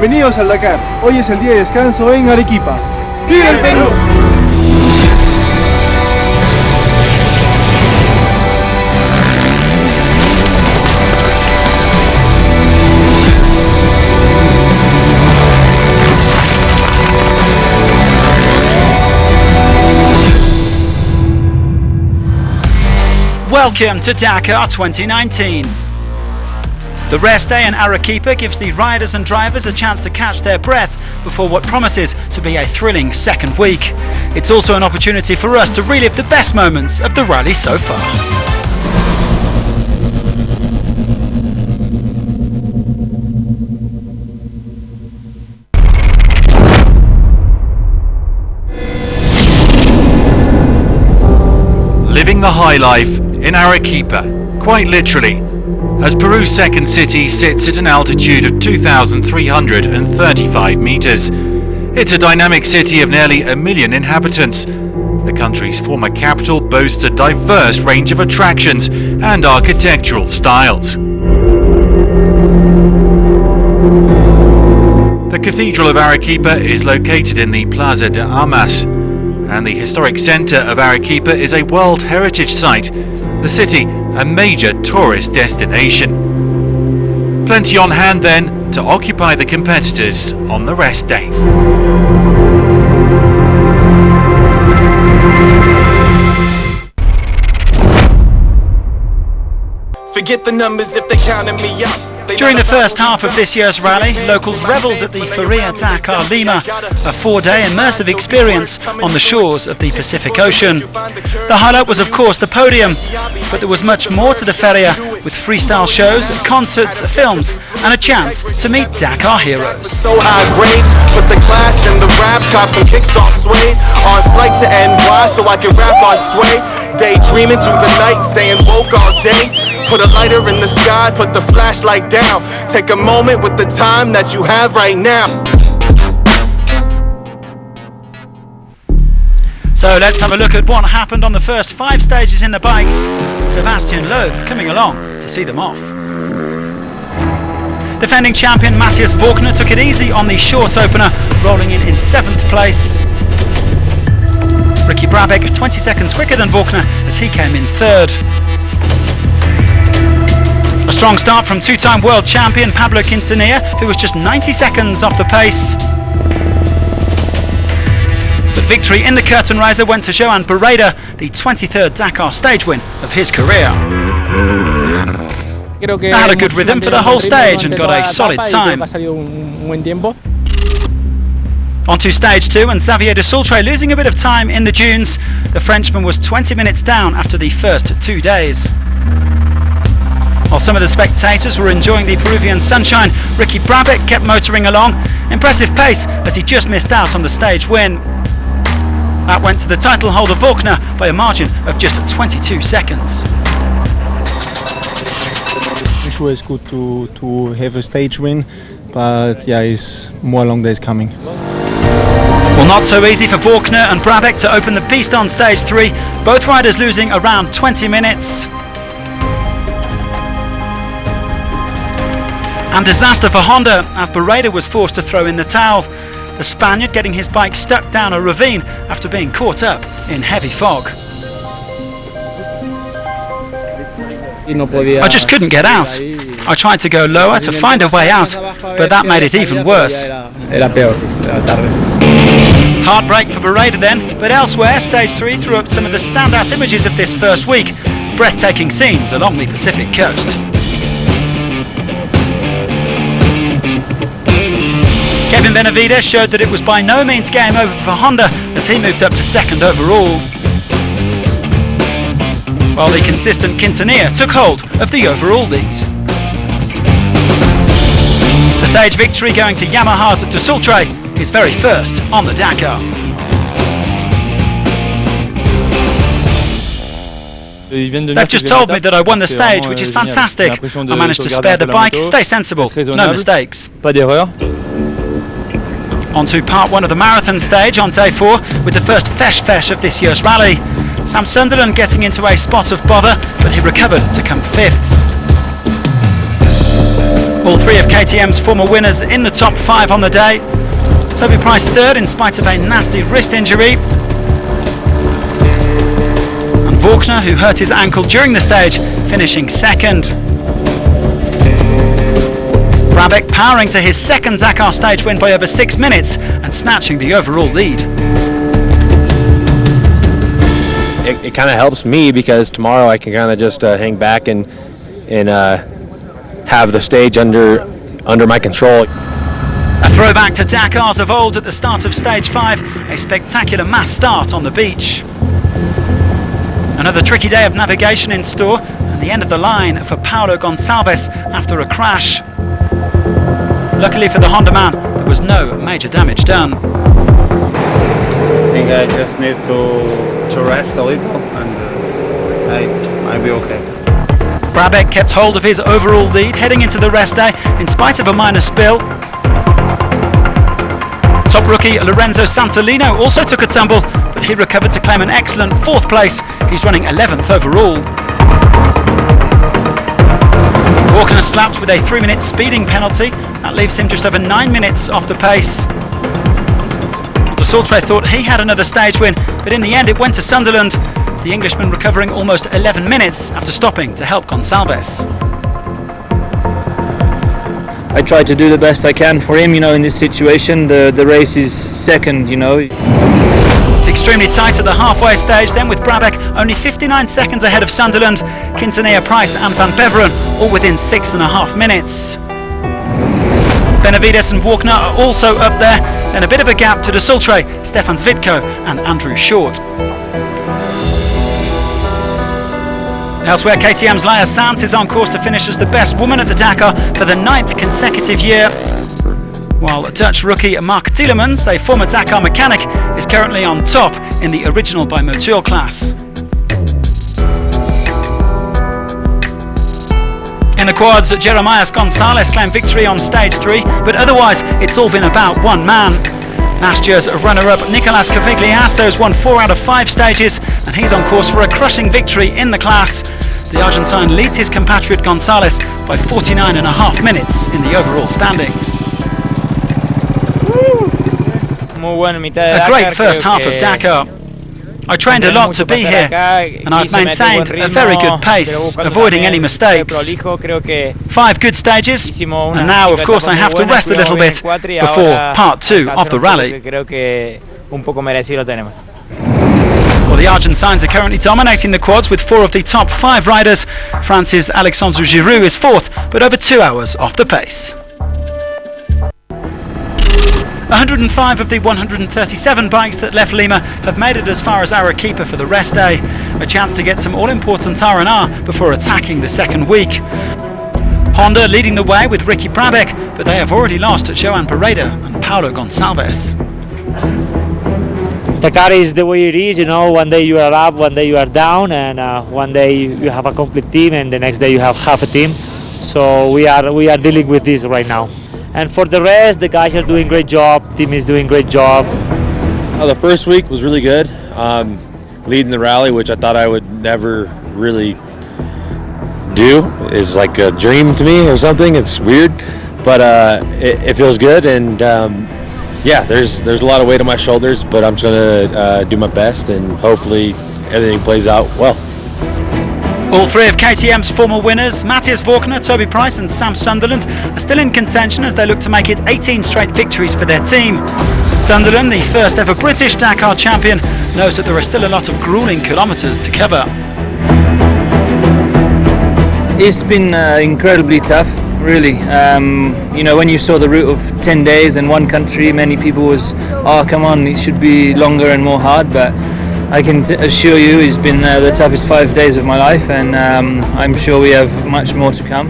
Bienvenidos al Dakar. Hoy es el día de descanso en Arequipa. ¡Viva el Perú! Welcome to Dakar 2019. The rest day in Arequipa gives the riders and drivers a chance to catch their breath before what promises to be a thrilling second week. It's also an opportunity for us to relive the best moments of the rally so far. Living the high life in Arequipa, quite literally, as Peru's second city sits at an altitude of 2,335 meters. It's a dynamic city of nearly 1 million inhabitants. The country's former capital boasts a diverse range of attractions and architectural styles. The Cathedral of Arequipa is located in the Plaza de Armas, and the historic centre of Arequipa is a World Heritage Site, the city a major tourist destination. Plenty on hand then to occupy the competitors on the rest day. Forget the numbers if they counted me up. During the first half of this year's rally, locals revelled at the Feria Dakar Lima, a 4-day immersive experience on the shores of the Pacific Ocean. The highlight was of course the podium, but there was much more to the Feria, with freestyle shows, concerts, films and a chance to meet Dakar heroes. So high grade, put the class in the raps, cops and kicks off sway. On flight to NY so I can rap on sway. Daydreaming through the night, staying woke all day. Put a lighter in the sky, put the flashlight down. Take a moment with the time that you have right now. So let's have a look at what happened on the first 5 stages in the bikes. Sebastian Loeb coming along to see them off. Defending champion Matthias Walkner took it easy on the short opener, rolling in 7th place. Ricky Brabec 20 seconds quicker than Walkner as he came in 3rd. A strong start from 2-time world champion Pablo Quintanilla, who was just 90 seconds off the pace. The victory in the curtain raiser went to Joan Barreda, the 23rd Dakar stage win of his career. They had a good rhythm for the whole stage and got a solid time. On to stage 2, and Xavier de Sultre losing a bit of time in the dunes. The Frenchman was 20 minutes down after the first 2 days. While some of the spectators were enjoying the Peruvian sunshine, Ricky Brabec kept motoring along. Impressive pace as he just missed out on the stage win. That went to the title holder Walkner by a margin of just 22 seconds. It's always good to have a stage win, but yeah, it's more long days coming. Well, not so easy for Walkner and Brabec to open the piste on stage 3, both riders losing around 20 minutes. And disaster for Honda as Barreda was forced to throw in the towel. The Spaniard getting his bike stuck down a ravine after being caught up in heavy fog. I just couldn't get out. I tried to go lower to find a way out, but that made it even worse. Heartbreak for Barreda then, but elsewhere stage 3 threw up some of the standout images of this first week. Breathtaking scenes along the Pacific coast. Kevin Benavides showed that it was by no means game over for Honda as he moved up to 2nd overall, while the consistent Quintanilla took hold of the overall lead. The stage victory going to Yamaha's de Sultre, his very first on the Dakar. They've just told me that I won the stage, which is fantastic. I managed to spare the bike, stay sensible, no mistakes. On to part 1 of the marathon stage on day 4 with the first fesh of this year's rally. Sam Sunderland getting into a spot of bother, but he recovered to come 5th. All three of KTM's former winners in the top 5 on the day. Toby Price third in spite of a nasty wrist injury. And Vorkner, who hurt his ankle during the stage, finishing second. Brabec powering to his second Dakar stage win by over 6 minutes and snatching the overall lead. It kind of helps me because tomorrow I can kind of just hang back and have the stage under my control. A throwback to Dakars of old at the start of stage 5, a spectacular mass start on the beach. Another tricky day of navigation in store and the end of the line for Paulo Gonçalves after a crash. Luckily for the Honda man, there was no major damage done. I think I just need to rest a little and I'll be okay. Brabec kept hold of his overall lead heading into the rest day in spite of a minor spill. Top rookie Lorenzo Santolino also took a tumble, but he recovered to claim an excellent 4th place. He's running 11th overall. Vorkner slapped with a 3-minute speeding penalty. That leaves him just over 9 minutes off the pace. Desultre thought he had another stage win, but in the end it went to Sunderland. The Englishman recovering almost 11 minutes after stopping to help Gonçalves. I try to do the best I can for him, in this situation. The race is second, It's extremely tight at the halfway stage, then with Brabec only 59 seconds ahead of Sunderland, Quintanilla, Price and Van Beveren all within 6.5 minutes. Benavides and Vorkner are also up there, then a bit of a gap to Desultre, Stefan Zvitko and Andrew Short. Elsewhere, KTM's Laia Sant is on course to finish as the best woman at the Dakar for the 9th consecutive year, while Dutch rookie Mark Tielemans, a former Dakar mechanic, is currently on top in the original by moteur class. In the quads, Jeremias Gonçalves claimed victory on stage 3, but otherwise it's all been about one man. Last year's runner-up Nicolas Cavigliaso's won 4 out of 5 stages, and he's on course for a crushing victory in the class. The Argentine leads his compatriot Gonçalves by 49.5 minutes in the overall standings. A great first half of Dakar. I trained a lot to be here, and I've maintained a very good pace, avoiding any mistakes. 5 good stages, and now of course I have to rest a little bit before part 2 of the rally. Well, the Argentines are currently dominating the quads with 4 of the top 5 riders. France's Alexandre Giroud is 4th, but over 2 hours off the pace. 105 of the 137 bikes that left Lima have made it as far as Arequipa for the rest day, a chance to get some all-important R&R before attacking the second week. Honda leading the way with Ricky Brabec, but they have already lost Joan Pereira and Paulo Gonçalves. Dakar is the way it is, one day you are up, one day you are down, and one day you have a complete team and the next day you have half a team. So we are dealing with this right now. And for the rest, the guys are doing great job, team is doing great job. The first week was really good, leading the rally, which I thought I would never really do. It's like a dream to me or something. It's weird, but it feels good, and yeah, there's a lot of weight on my shoulders, but I'm just gonna do my best, and hopefully everything plays out well. All 3 of KTM's former winners, Matthias Vorkner, Toby Price and Sam Sunderland, are still in contention as they look to make it 18 straight victories for their team. Sunderland, the first ever British Dakar champion, knows that there are still a lot of gruelling kilometres to cover. It's been incredibly tough, really. When you saw the route of 10 days in one country, many people was, oh come on, it should be longer and more hard, but I can assure you it's been the toughest 5 days of my life, and I'm sure we have much more to come.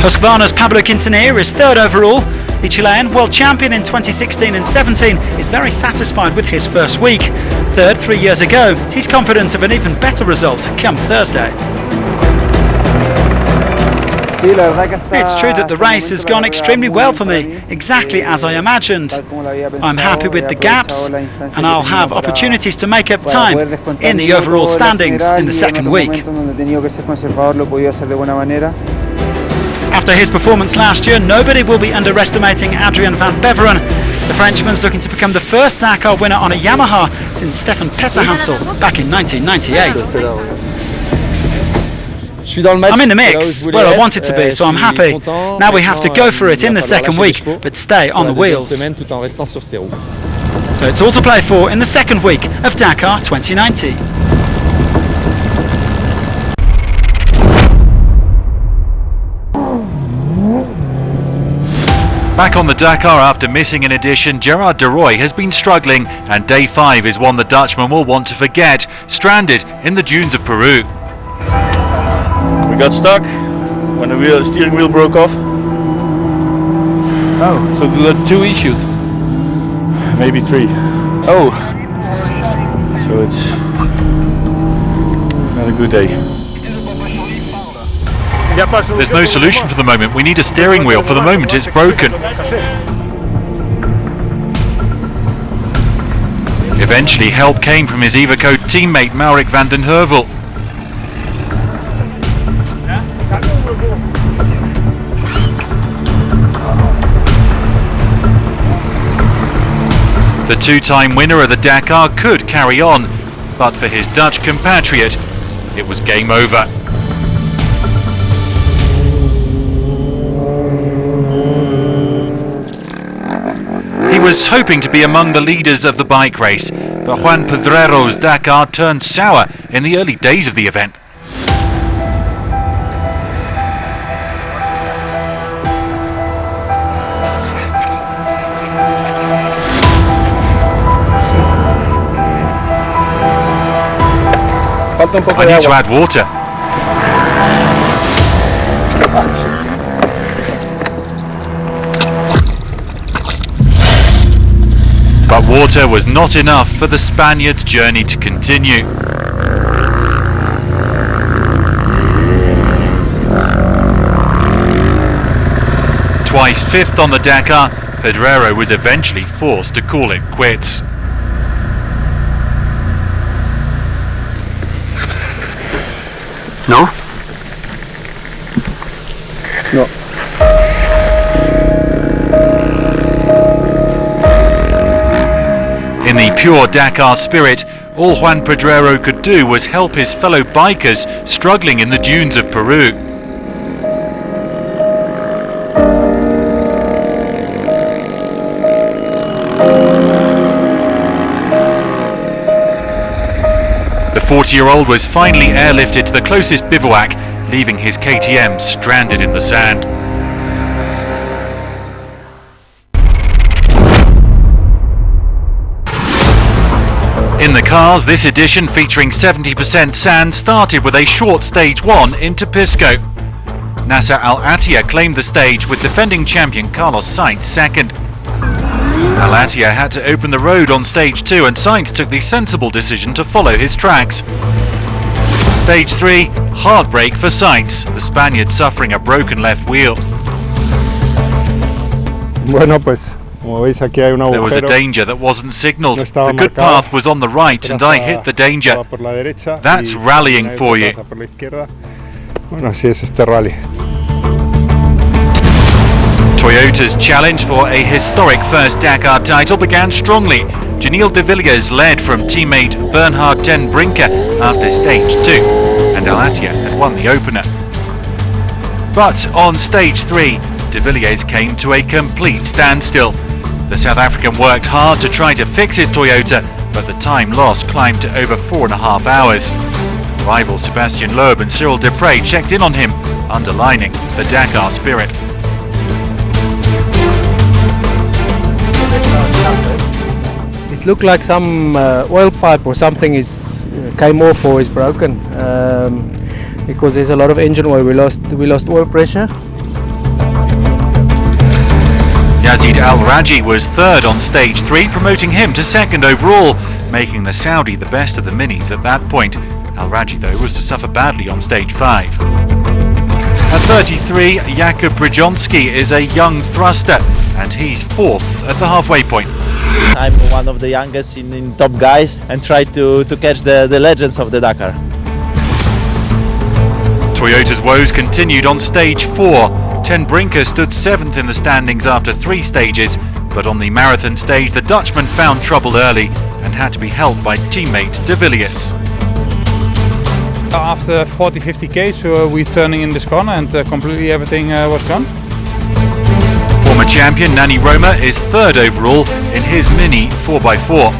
Husqvarna's Pablo Quintanilla is 3rd overall. The Chilean, world champion in 2016 and 17, is very satisfied with his first week. 3rd 3 years ago, he's confident of an even better result come Thursday. It's true that the race has gone extremely well for me, exactly as I imagined. I'm happy with the gaps, and I'll have opportunities to make up time in the overall standings in the second week. After his performance last year, nobody will be underestimating Adrian van Beveren. The Frenchman's looking to become the first Dakar winner on a Yamaha since Stefan Petterhansel back in 1998. I'm in the mix, where I wanted to be, so I'm happy. Now we have to go for it in the second week, but stay on the wheels. So it's all to play for in the second week of Dakar 2019. Back on the Dakar after missing an edition, Gerard de Roy has been struggling, and day 5 is one the Dutchman will want to forget, stranded in the dunes of Peru. We got stuck when the steering wheel broke off. Oh, so there are 2 issues. Maybe 3. Oh, So it's not a good day. There's no solution for the moment. We need a steering wheel. For the moment, it's broken. Eventually, help came from his Iveco teammate Maurik van den Heuvel. The two-time winner of the Dakar could carry on, but for his Dutch compatriot, it was game over. He was hoping to be among the leaders of the bike race, but Juan Pedrero's Dakar turned sour in the early days of the event. I need to add water. But water was not enough for the Spaniard's journey to continue. Twice fifth on the Dakar, Pedrero was eventually forced to call it quits. No? No. In the pure Dakar spirit, all Juan Pedrero could do was help his fellow bikers struggling in the dunes of Peru. The 40-year-old was finally airlifted to the closest bivouac, leaving his KTM stranded in the sand. In the cars, this edition featuring 70% sand started with a short stage 1 into Pisco. Nasser Al Attiyah claimed the stage with defending champion Carlos Sainz second. Al Attiyah had to open the road on stage 2 and Sainz took the sensible decision to follow his tracks. Stage 3, heartbreak for Sainz, the Spaniard suffering a broken left wheel. Bueno, pues, como veis, aquí hay un agujero. There was a danger that wasn't signalled. The good path was on the right and I hit the danger. That's rallying for you. Bueno, así es este rally. Toyota's challenge for a historic first Dakar title began strongly. Janil de Villiers led from teammate Bernhard ten Brinker after stage 2, and Al Attiyah had won the opener. But on stage 3, de Villiers came to a complete standstill. The South African worked hard to try to fix his Toyota, but the time lost climbed to over 4.5 hours. Rival Sebastian Loeb and Cyril Dupre checked in on him, underlining the Dakar spirit. It looked like some oil pipe or something came off or is broken, because there's a lot of engine oil. We lost oil pressure. Yazid Al-Raji was third on stage 3, promoting him to second overall, making the Saudi the best of the minis at that point. Al-Raji, though, was to suffer badly on stage 5. At 33, Jakub Brzezinski is a young thruster, and he's fourth at the halfway point. I'm one of the youngest in top guys and try to catch the legends of the Dakar. Toyota's woes continued on stage 4. Ten Brinker stood 7th in the standings after 3 stages, but on the marathon stage the Dutchman found trouble early and had to be helped by teammate de Villiers. After 40-50 k's we turning in this corner and completely everything was gone. Former champion Nani Roma is 3rd overall in his mini 4x4.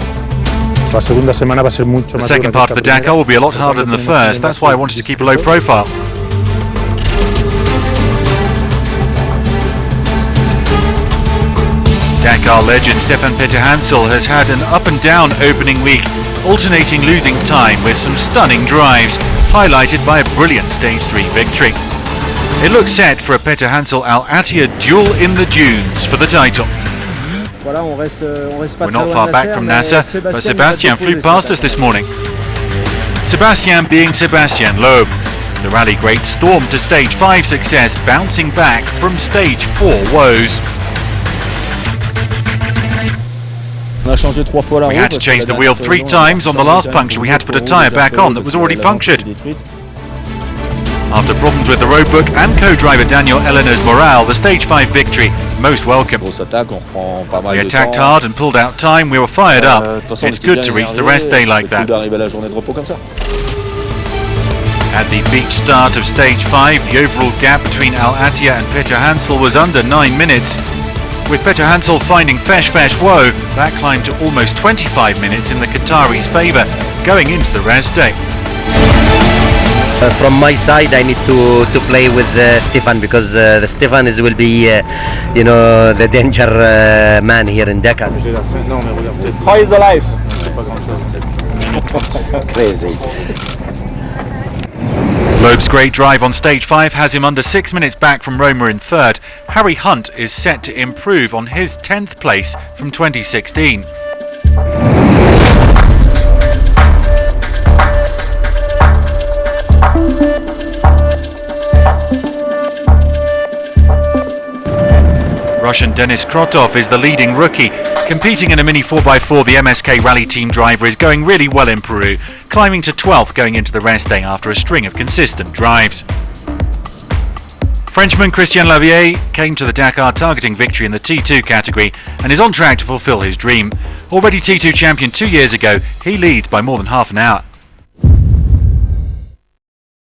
The second part of the Dakar will be a lot harder than the first, that's why I wanted to keep a low profile. Dakar legend Stefan Peter Hansel has had an up and down opening week, alternating losing time with some stunning drives, highlighted by a brilliant stage 3 victory. It looks set for a Peter Hansel Al Attiyah duel in the dunes for the title. We're not far back from Nasser, but Sébastien flew past us this morning. Sébastien being Sébastien Loeb. The rally great stormed to stage 5 success, bouncing back from stage 4 woes. We had to change the wheel 3 times on the last puncture. We had to put a tyre back on that was already punctured. After problems with the roadbook and co-driver Daniel Eleanor's morale, the stage 5 victory most welcome. We attacked hard and pulled out time. We were fired up. It's good to reach the rest day like that. At the beach start of stage 5, the overall gap between Al Attiyah and Peter Hansel was under 9 minutes. With Peter Hansel finding Fesh Woe, that climbed to almost 25 minutes in the Qatari's favour, going into the rest day. From my side, I need to play with Stefan, because Stefan will be, the danger man here in Dakar. How is the life? Crazy. Loeb's great drive on stage 5 has him under 6 minutes back from Roma in 3rd. Harry Hunt is set to improve on his 10th place from 2016. Russian Denis Krotov is the leading rookie. Competing in a mini 4x4, the MSK Rally Team driver is going really well in Peru, climbing to 12th going into the rest day after a string of consistent drives. Frenchman Christian Lavier came to the Dakar targeting victory in the T2 category and is on track to fulfill his dream. Already T2 champion 2 years ago, he leads by more than half an hour.